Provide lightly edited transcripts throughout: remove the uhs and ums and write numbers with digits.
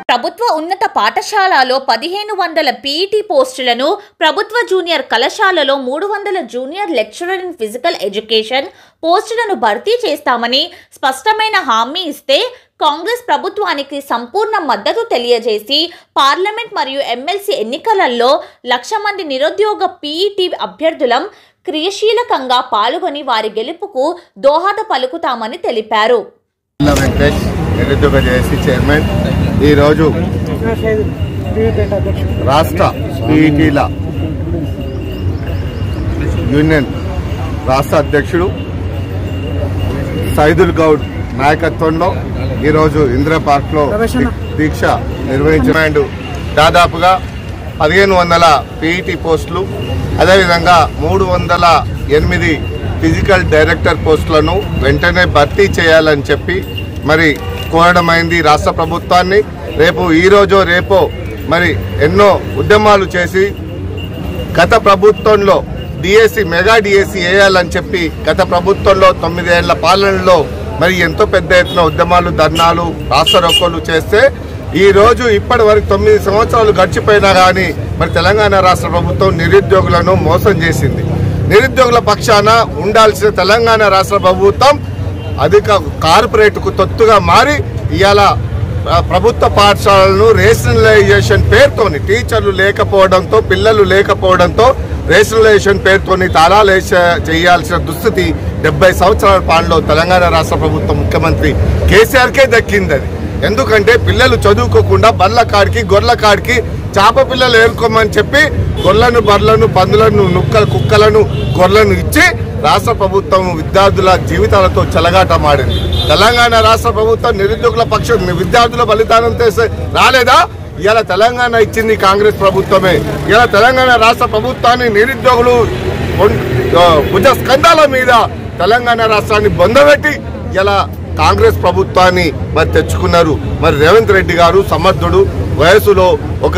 ప్రభుత్వ ఉన్నత పాఠశాలలో 1500 పీఈటీ పోస్టులను, ప్రభుత్వ జూనియర్ కళాశాలలో 300 junior lecturer in physical education పోస్టులను భర్తీ చేస్తామని స్పష్టమైన హామీ ఇస్తే కాంగ్రెస్ ప్రభుత్వానికి సంపూర్ణ మద్దతు తెలియజేసి పార్లమెంట్ మరియు ఎమ్మెల్సీ ఎన్నికలలో 1,00,000 మంది నిరుద్యోగ పీఈటీ అభ్యర్థులం క్రియాశీలకంగా పాల్గొని వారి గెలుపుకు దోహద పలుకుతామని తెలిపారు. ఈ రోజు రాష్ట్ర పీఈటీల యూనియన్ రాష్ట్ర అధ్యక్షుడు సైదుల్ గౌడ్ నాయకత్వంలో ఈరోజు ఇందిరా పార్క్ లో దీక్ష నిర్వహించిన దాదాపుగా 1500 పీఈటీ పోస్టులు, అదేవిధంగా 308 ఫిజికల్ డైరెక్టర్ పోస్టులను వెంటనే భర్తీ చేయాలని చెప్పి మరి కోరడమైంది రాష్ట్ర ప్రభుత్వాన్ని. ఈరోజో రేపో మరి ఎన్నో ఉద్యమాలు చేసి గత ప్రభుత్వంలో డిఎస్సి మెగా డిఎస్సి వేయాలని చెప్పి గత ప్రభుత్వంలో 9 ఏళ్ల పాలనలో మరి ఎంతో పెద్ద ఎత్తున ఉద్యమాలు, ధర్నాలు, రాస్తారోకోలు చేస్తే ఈ రోజు ఇప్పటి వరకు 9 సంవత్సరాలు గడిచిపోయినా కానీ మరి తెలంగాణ రాష్ట్ర ప్రభుత్వం నిరుద్యోగులను మోసం చేసింది. నిరుద్యోగుల పక్షాన ఉండాల్సిన తెలంగాణ రాష్ట్ర ప్రభుత్వం అధిక కార్పొరేట్కు తొత్తుగా మారి ఇవాళ ప్రభుత్వ పాఠశాలలను రేషనలైజేషన్ పేరుతోని టీచర్లు లేకపోవడంతో, పిల్లలు లేకపోవడంతో రేషనలైజేషన్ పేరుతోని తాళాలు చేయాల్సిన దుస్థితి 70 సంవత్సరాల పాలనలో తెలంగాణ రాష్ట్ర ప్రభుత్వం ముఖ్యమంత్రి కేసీఆర్కే దక్కింది. అది ఎందుకంటే పిల్లలు చదువుకోకుండా బర్ల కాడికి, గొర్రెల కాడికి చేప పిల్లలు ఏరుకోమని చెప్పి గొర్రెలను, బర్రెలను, పందులను, కుక్కలను, గొర్రెలను ఇచ్చి రాష్ట్ర ప్రభుత్వం విద్యార్థుల జీవితాలతో చెలగాటమాడింది. తెలంగాణ రాష్ట్ర ప్రభుత్వం నిరుద్యోగుల పక్షం విద్యార్థుల బలిదానం చేస్తే రాలేదా? ఇలా తెలంగాణ ఇచ్చింది కాంగ్రెస్ ప్రభుత్వమే. ఇలా తెలంగాణ రాష్ట్ర ప్రభుత్వాన్ని నిరుద్యోగులు భుజ స్కంధాల మీద తెలంగాణ రాష్ట్రాన్ని బొందబెట్టి ఇలా కాంగ్రెస్ ప్రభుత్వాన్ని మరి తెచ్చుకున్నారు. మరి రేవంత్ రెడ్డి గారు సమర్థుడు, వయసులో ఒక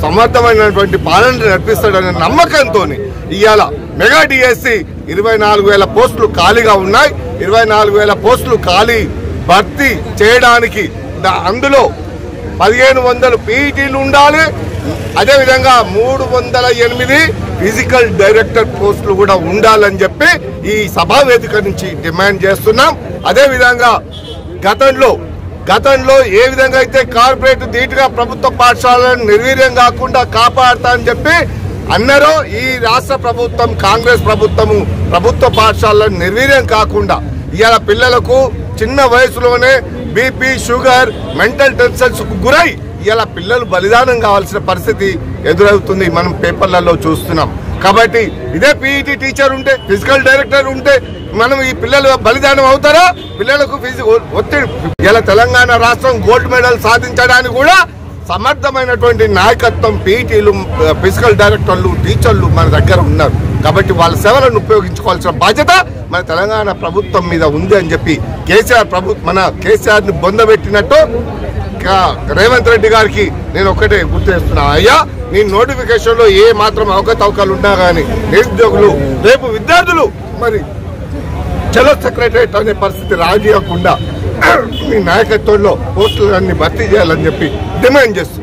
సమర్థమైనటువంటి పాలన నడిపిస్తాడనే నమ్మకంతో ఇవాళ మెగా డిఎస్సి 24,000 పోస్టులు ఖాళీగా ఉన్నాయి. 24,000 పోస్టులు ఖాళీ భర్తీ చేయడానికి అందులో 1500 పీఈటీలు ఉండాలి. అదేవిధంగా 308 ఫిజికల్ డైరెక్టర్ పోస్టులు కూడా ఉండాలని చెప్పి ఈ సభా వేదిక నుంచి డిమాండ్ చేస్తున్నాం. అదేవిధంగా గతంలో ఏ విధంగా అయితే కార్పొరేట్ ధీటుగా ప్రభుత్వ పాఠశాలను నిర్వీర్యం కాకుండా కాపాడతా అని చెప్పి అన్నారో, ఈ రాష్ట్ర ప్రభుత్వం కాంగ్రెస్ ప్రభుత్వము ప్రభుత్వ పాఠశాలను నిర్వీర్యం కాకుండా ఇవాళ పిల్లలకు చిన్న వయసులోనే బీపీ, షుగర్, మెంటల్ టెన్షన్స్ కు గురై ఇలా పిల్లలు బలిదానం కావాల్సిన పరిస్థితి ఎదురవుతుంది. మనం పేపర్లలో చూస్తున్నాం. కాబట్టి ఇదే పీఈటీ టీచర్ ఉంటే, ఫిజికల్ డైరెక్టర్ ఉంటే మనం ఈ పిల్లలు బలిదానం అవుతారా? పిల్లలకు ఒత్తిడి. ఇలా తెలంగాణ రాష్ట్రం గోల్డ్ మెడల్ సాధించడానికి కూడా సమర్థమైనటువంటి నాయకత్వం పీఈటీలు, ఫిజికల్ డైరెక్టర్లు, టీచర్లు మన దగ్గర ఉన్నారు. కాబట్టి వాళ్ళ సేవలను ఉపయోగించుకోవాల్సిన బాధ్యత మన తెలంగాణ ప్రభుత్వం మీద ఉంది అని చెప్పి మన కేసీఆర్ ని బొందబెట్టినట్టు రేవంత్ రెడ్డి గారికి నేను ఒక్కటే గుర్తు చేస్తున్నా. అయ్యా, నీ నోటిఫికేషన్ లో ఏ మాత్రం అవకతవకలు ఉన్నా కానీ నిరుద్యోగులు, రేపు విద్యార్థులు మరి చలో సెక్రటరేట్ అనే పరిస్థితి రాజీయకుండా మీ నాయకత్వంలో పోస్టులన్నీ భర్తీ చేయాలని చెప్పి డిమాండ్ చేస్తున్నారు.